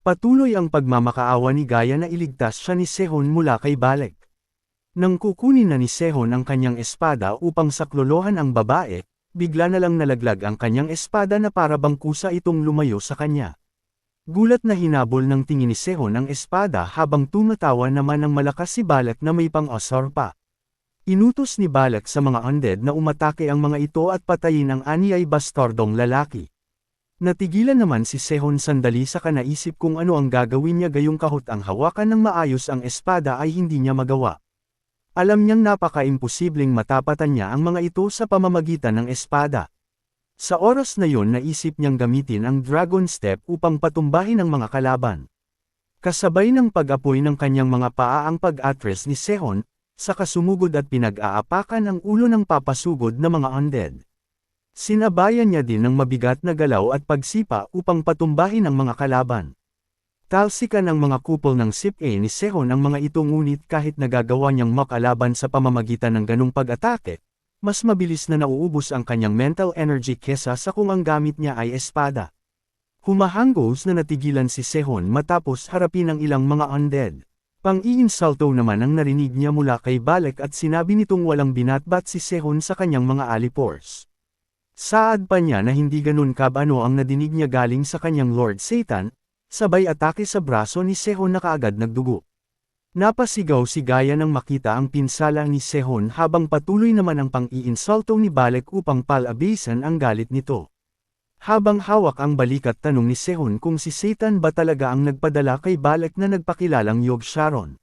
Patuloy ang pagmamakaawa ni Gaia na iligtas siya ni Sehon mula kay Balek. Nang kukunin na ni Sehon ang kanyang espada upang saklolohan ang babae, bigla na lang nalaglag ang kanyang espada na para bang kusa itong lumayo sa kanya. Gulat na hinabol ng tingin ni Sehon ang espada habang tumatawa naman ng malakas si Balek na may pang-asar pa. Inutos ni Balek sa mga undead na umatake ang mga ito at patayin ang anyay bastardong lalaki. Natigilan naman si Sehon sandali sa kanaisip kung ano ang gagawin niya gayong kahit ang hawakan ng maayos ang espada ay hindi niya magawa. Alam niyang napaka-imposibleng matapatan niya ang mga ito sa pamamagitan ng espada. Sa oras na yon naisip niyang gamitin ang Dragon Step upang patumbahin ang mga kalaban. Kasabay ng pag-apoy ng kanyang mga paa ang pag-atres ni Sehon, saka sumugod at pinag-aapakan ang ulo ng papasugod na mga undead. Sinabayan niya din ng mabigat na galaw at pagsipa upang patumbahin ang mga kalaban. Talsikan ang mga kupol ng Sip-A ni Sehon ang mga ito ngunit kahit nagagawa niyang makalaban sa pamamagitan ng ganung pag-atake, mas mabilis na nauubos ang kanyang mental energy kesa sa kung ang gamit niya ay espada. Humahanggos na natigilan si Sehon matapos harapin ang ilang mga undead. Pang-iinsulto naman ang narinig niya mula kay Balek at sinabi nitong walang binatbat si Sehon sa kanyang mga alipors. Saad pa niya na hindi ganun kabano ang nadinig niya galing sa kanyang Lord Satan, sabay atake sa braso ni Sehon na kaagad nagdugo. Napasigaw si Gaia nang makita ang pinsala ni Sehon habang patuloy naman ang pang-iinsulto ni Balek upang palabasan ang galit nito. Habang hawak ang balikat tanong ni Sehon kung si Satan ba talaga ang nagpadala kay Balek na nagpakilalang Yog Sharon.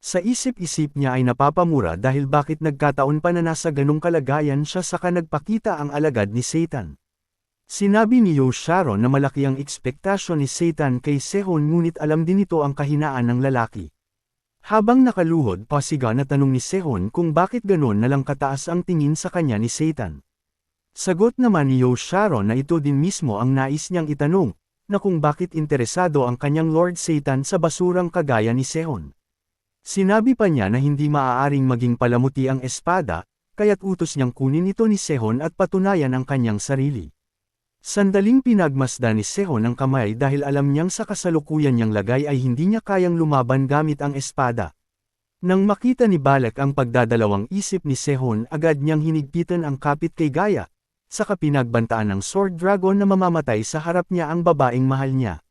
Sa isip-isip niya ay napapamura dahil bakit nagkataon pa na nasa ganong kalagayan siya saka nagpakita ang alagad ni Satan. Sinabi ni Yog Sharon na malaki ang ekspektasyon ni Satan kay Sehon ngunit alam din ito ang kahinaan ng lalaki. Habang nakaluhod pasiga na tanong ni Sehon kung bakit ganon na lang kataas ang tingin sa kanya ni Satan. Sagot naman ni Yog Sharon na ito din mismo ang nais niyang itanong, na kung bakit interesado ang kanyang Lord Satan sa basurang kagaya ni Sehon. Sinabi pa niya na hindi maaaring maging palamuti ang espada, kaya't utos niyang kunin ito ni Sehon at patunayan ang kanyang sarili. Sandaling pinagmasdan ni Sehon ang kamay dahil alam niyang sa kasalukuyan niyang lagay ay hindi niya kayang lumaban gamit ang espada. Nang makita ni Balek ang pagdadalawang isip ni Sehon agad niyang hinigpitan ang kapit kay Gaia, saka pinagbantaan ng Sword Dragon na mamamatay sa harap niya ang babaeng mahal niya.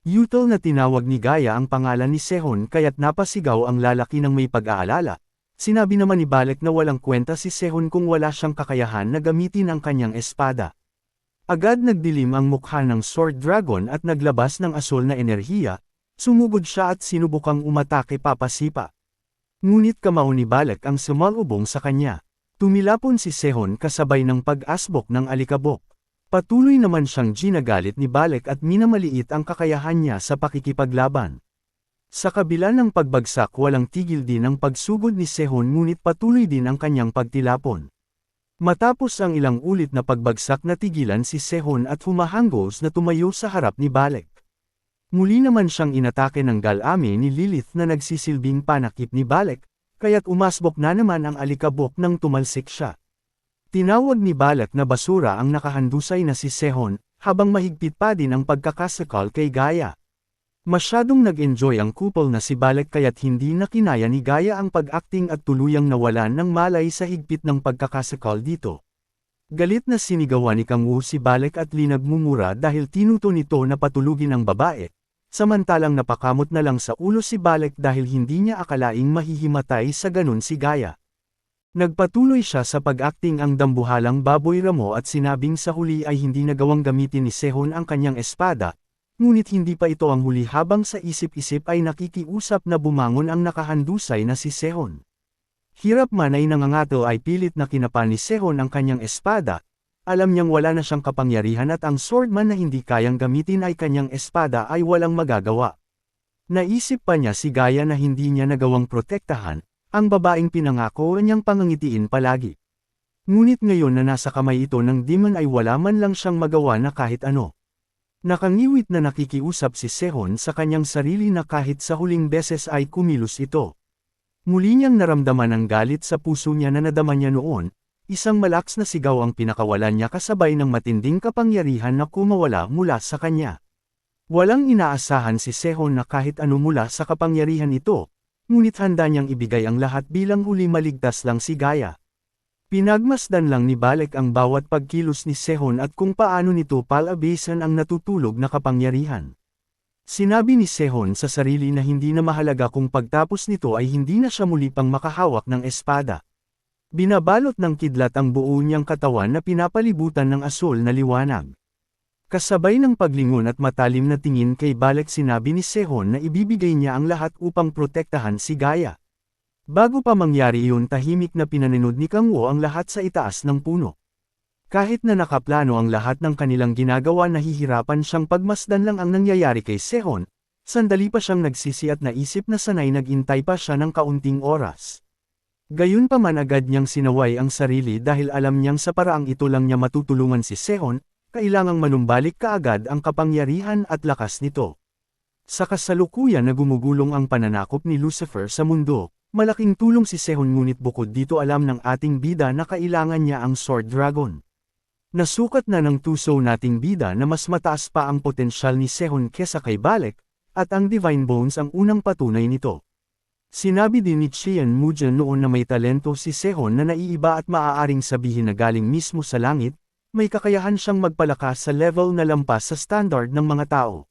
Utol na tinawag ni Gaia ang pangalan ni Sehon kaya't napasigaw ang lalaki ng may pag-aalala. Sinabi naman ni Balek na walang kwenta si Sehon kung wala siyang kakayahan na gamitin ang kanyang espada. Agad nagdilim ang mukha ng Sword Dragon at naglabas ng asul na enerhiya, sumugod siya at sinubukang umatake papasipa. Ngunit kamao ni Balek ang sumalubong sa kanya. Tumilapon si Sehon kasabay ng pag-asbok ng alikabok. Patuloy naman siyang ginagalit ni Balek at minamaliit ang kakayahan niya sa pakikipaglaban. Sa kabila ng pagbagsak walang tigil din ang pagsugod ni Sehon ngunit patuloy din ang kanyang pagtilapon. Matapos ang ilang ulit na pagbagsak natigilan si Sehon at humahanggos na tumayo sa harap ni Balek. Muli naman siyang inatake ng galame ni Lilith na nagsisilbing panakip ni Balek, kaya't umasbok na naman ang alikabok nang tumalsik siya. Tinawag ni Balek na basura ang nakahandusay na si Sehon, habang mahigpit pa din ang pagkakasakal kay Gaia. Masyadong nag-enjoy ang couple na si Balek kaya't hindi na kinaya ni Gaia ang pag-acting at tuluyang nawalan ng malay sa higpit ng pagkakasakal dito. Galit na sinigawan ni Kang Wu si Balek at linagmumura dahil tinuto nito na patulugin ang babae, samantalang napakamot na lang sa ulo si Balek dahil hindi niya akalaing mahihimatay sa ganun si Gaia. Nagpatuloy siya sa pag-acting ang dambuhalang baboy ramo at sinabing sa huli ay hindi nagawang gamitin ni Sehon ang kanyang espada, ngunit hindi pa ito ang huli habang sa isip-isip ay nakikiusap na bumangon ang nakahandusay na si Sehon. Hirap man ay nangangato ay pilit na kinapa ni Sehon ang kanyang espada, alam niyang wala na siyang kapangyarihan at ang swordman na hindi kayang gamitin ay kanyang espada ay walang magagawa. Naisip pa niya si Gaia na hindi niya nagawang protektahan, ang babaeng pinangako niyang pangangitiin palagi. Ngunit ngayon na nasa kamay ito ng demon ay wala man lang siyang magawa na kahit ano. Nakangiwit na nakikiusap si Sehon sa kanyang sarili na kahit sa huling beses ay kumilos ito. Muli niyang naramdaman ang galit sa puso niya na nadama niya noon, isang malakas na sigaw ang pinakawalan niya kasabay ng matinding kapangyarihan na kumawala mula sa kanya. Walang inaasahan si Sehon na kahit ano mula sa kapangyarihan ito, ngunit handa niyang ibigay ang lahat bilang huli maligtas lang si Gaia. Pinagmasdan lang ni Balek ang bawat pagkilos ni Sehon at kung paano nito palabasan ang natutulog na kapangyarihan. Sinabi ni Sehon sa sarili na hindi na mahalaga kung pagtapos nito ay hindi na siya muli pang makahawak ng espada. Binabalot ng kidlat ang buo niyang katawan na pinapalibutan ng asul na liwanag. Kasabay ng paglingon at matalim na tingin kay Balek sinabi ni Sehon na ibibigay niya ang lahat upang protektahan si Gaia. Bago pa mangyari iyon tahimik na pinaninod ni Kang Wo ang lahat sa itaas ng puno. Kahit na nakaplano ang lahat ng kanilang ginagawa nahihirapan siyang pagmasdan lang ang nangyayari kay Sehon, sandali pa siyang nagsisi at naisip na sanay nagintay pa siya ng kaunting oras. Gayunpaman agad niyang sinaway ang sarili dahil alam niyang sa paraang ito lang niya matutulungan si Sehon, kailangang manumbalik kaagad ang kapangyarihan at lakas nito. Sa kasalukuyan na gumugulong ang pananakop ni Lucifer sa mundo, malaking tulong si Sehon ngunit bukod dito alam ng ating bida na kailangan niya ang Sword Dragon. Nasukat na ng tuso nating bida na mas mataas pa ang potensyal ni Sehon kesa kay Balek, at ang Divine Bones ang unang patunay nito. Sinabi din ni Qian Mujian noon na may talento si Sehon na naiiba at maaaring sabihin na galing mismo sa langit, may kakayahan siyang magpalakas sa level na lampas sa standard ng mga tao.